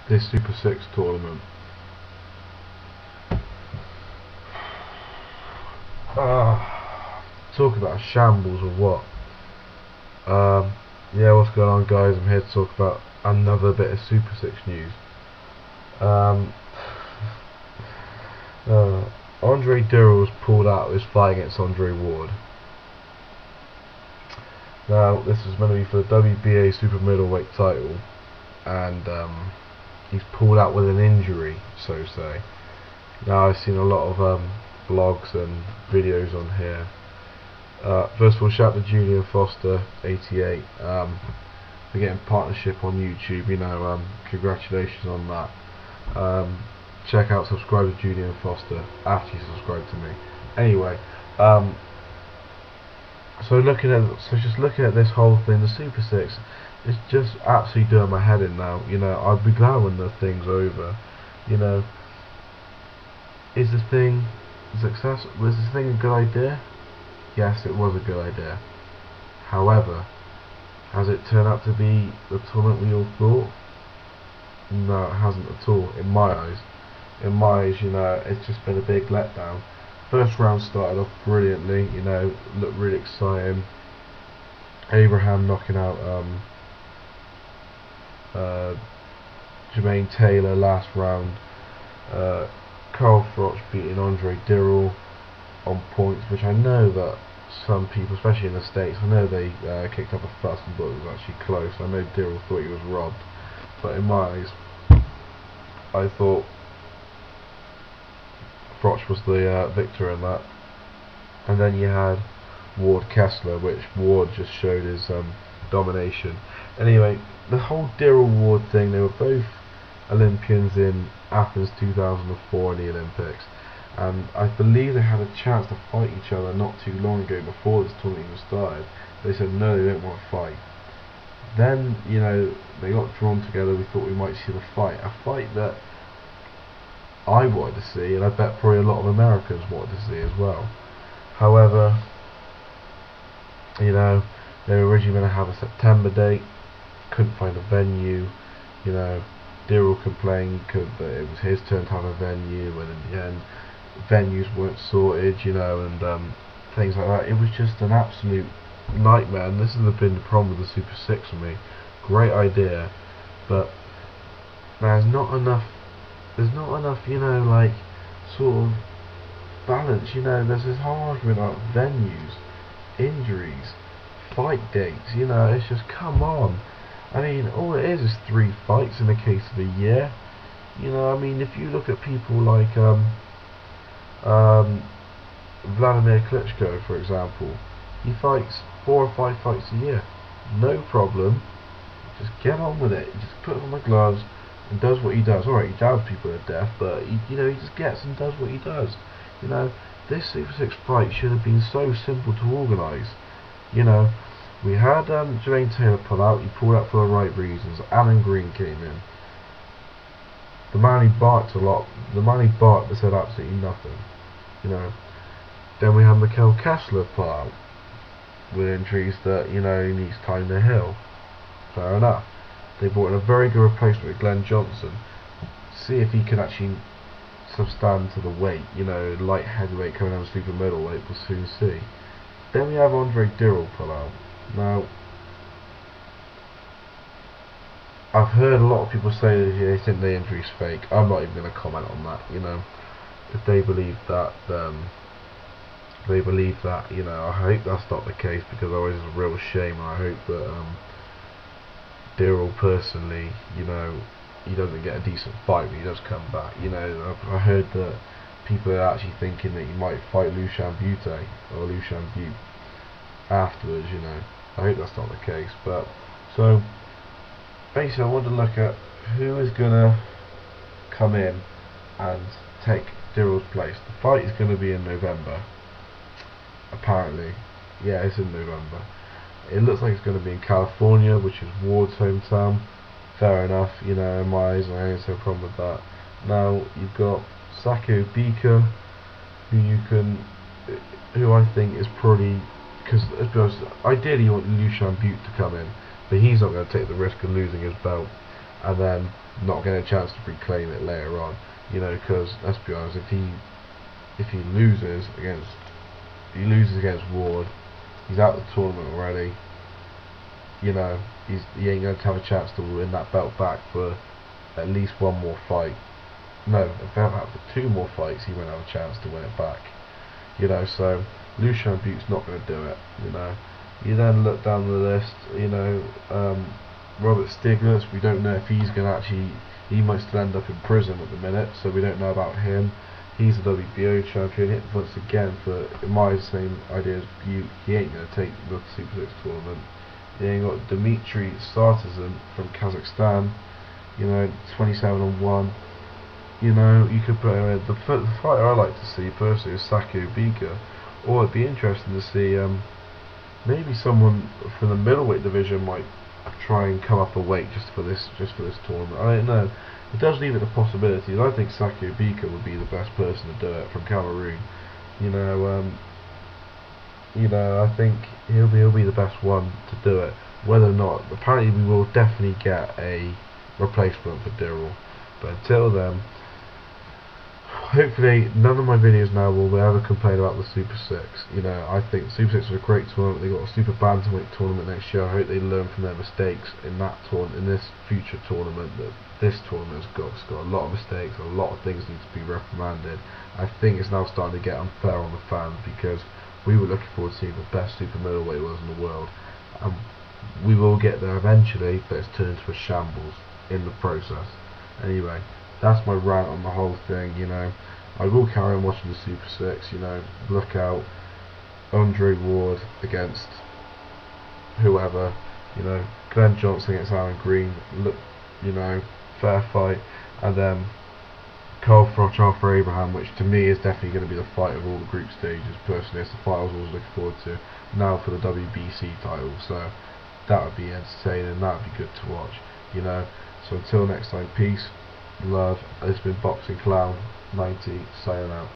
this Super 6 tournament. Talk about shambles or what? Yeah, what's going on, guys? I'm here to talk about another bit of Super 6 news. Andre Dirrell was pulled out of his fight against Andre Ward. Now, this is meant to be for the WBA super middleweight title, and he's pulled out with an injury, so to say. Now, I've seen a lot of blogs and videos on here. First of all, shout out to Julian Foster 88 for getting partnership on YouTube. You know, congratulations on that. Check out, subscribe to Julian Foster after you subscribe to me. Anyway, just looking at this whole thing, the Super 6, it's just absolutely doing my head in now. You know, I'd be glad when the thing's over. You know, is this thing successful? Was this thing a good idea? Yes, it was a good idea. However, has it turned out to be the tournament we all thought? No, it hasn't at all, in my eyes. In my eyes, you know, it's just been a big letdown. First round started off brilliantly, you know, looked really exciting. Abraham knocking out Jermaine Taylor last round. Carl Froch beating Andre Dirrell on points, which I know that some people, especially in the States, I know they kicked up a fuss and thought it was actually close. I know Dirrell thought he was robbed, but in my eyes, I thought Froch was the victor in that. And then you had Ward Kessler, which Ward just showed his domination. Anyway, the whole Dirrell Ward thing, they were both Olympians in Athens 2004 in the Olympics, and I believe they had a chance to fight each other not too long ago before this tournament even started. They said no, they don't want to fight. Then, you know, they got drawn together. We thought we might see a fight that I wanted to see, and I bet probably a lot of Americans wanted to see as well. However, you know, they were originally going to have a September date, couldn't find a venue. You know, Dirrell complained that it was his turn to have a venue, and in the end, venues weren't sorted, you know, and things like that. It was just an absolute nightmare, and this has been the problem with the Super 6 for me. Great idea, but there's not enough, you know, like, sort of balance. You know, there's this whole argument about venues, injuries, fight dates. You know, it's just, come on. I mean, all it is 3 fights in the case of a year. You know, I mean, if you look at people like Vladimir Klitschko, for example, he fights 4 or 5 fights a year, no problem. Just get on with it. He just puts on the gloves and does what he does. Alright, he jabs people to death, but you know, he just gets and does what he does. You know, this Super 6 fight should have been so simple to organise. You know, we had Jermaine Taylor pull out. He pulled out for the right reasons. Alan Green came in. The man who barked a lot, the man who barked that said absolutely nothing. You know, then we had Mikel Kessler pull out with injuries that, you know, he needs time to heal. Fair enough. They brought in a very good replacement with Glenn Johnson. See if he can actually substand to the weight. You know, light heavyweight coming out of super middleweight. We'll soon see. Then we have Andre Dirrell pull out. Now, I've heard a lot of people say that they think the injury's fake. I'm not even going to comment on that. You know, if they believe that, you know, I hope that's not the case, because otherwise it's a real shame. And I hope that Dirrell personally, you know, he doesn't get a decent fight, but he does come back. You know, I heard that people are actually thinking that he might fight Lushan Butte afterwards. You know, I hope that's not the case. But so basically, I want to look at who is gonna come in and take Dirrell's place. The fight is going to be in November, apparently. Yeah, it's in November. It looks like it's going to be in California, which is Ward's hometown. Fair enough, you know, in my eyes, I ain't so problem with that. Now you've got Sako Bika, who I think is probably, because ideally you want Lushan Butte to come in, but he's not going to take the risk of losing his belt. and then not getting a chance to reclaim it later on. You know, because let's be honest, if he loses against Ward, he's out of the tournament already. You know, he ain't going to have a chance to win that belt back for at least one more fight. No, if they have for 2 more fights, he won't have a chance to win it back. You know, so Lucian Bute's not going to do it. You know, you then look down the list. You know, Robert Stiglitz, we don't know if he's going to actually. He might still end up in prison at the minute, so we don't know about him. He's the WBO champion. Hit once again for my same idea as Butte. He ain't going to take the Super 6 tournament. You ain't got Dmitry Sartazin from Kazakhstan. You know, 27-1. You know, you could put him in. The fighter I like to see personally is Saki Ubika, or it'd be interesting to see maybe someone from the middleweight division might try and come up a weight just for this tournament. I don't know. It does leave it to possibilities. I think Saki Ubika would be the best person to do it from Cameroon. You know, I think he'll be the best one to do it. Whether or not, apparently we will definitely get a replacement for Dirrell. But until then, hopefully none of my videos now will ever complain about the Super 6. You know, I think Super 6 was a great tournament. They got a Super Bantamweight tournament next year. I hope they learn from their mistakes in that tournament, in this future tournament. That this tournament has got a lot of mistakes, a lot of things need to be reprimanded. I think it's now starting to get unfair on the fans, because we were looking forward to seeing the best super middleweight was in the world, and we will get there eventually, but it's turned into a shambles in the process. Anyway, that's my rant on the whole thing. You know, I will carry on watching the Super 6. You know, look out, Andre Ward against whoever. You know, Glenn Johnson against Alan Green. Look, you know, fair fight. And then Carl Froch, Arthur Abraham, which to me is definitely going to be the fight of all the group stages. Personally, it's the fight I was always looking forward to. Now for the WBC title, so that would be entertaining. That would be good to watch. You know. So until next time, peace, love. It's been Boxing Clown 90 signing out.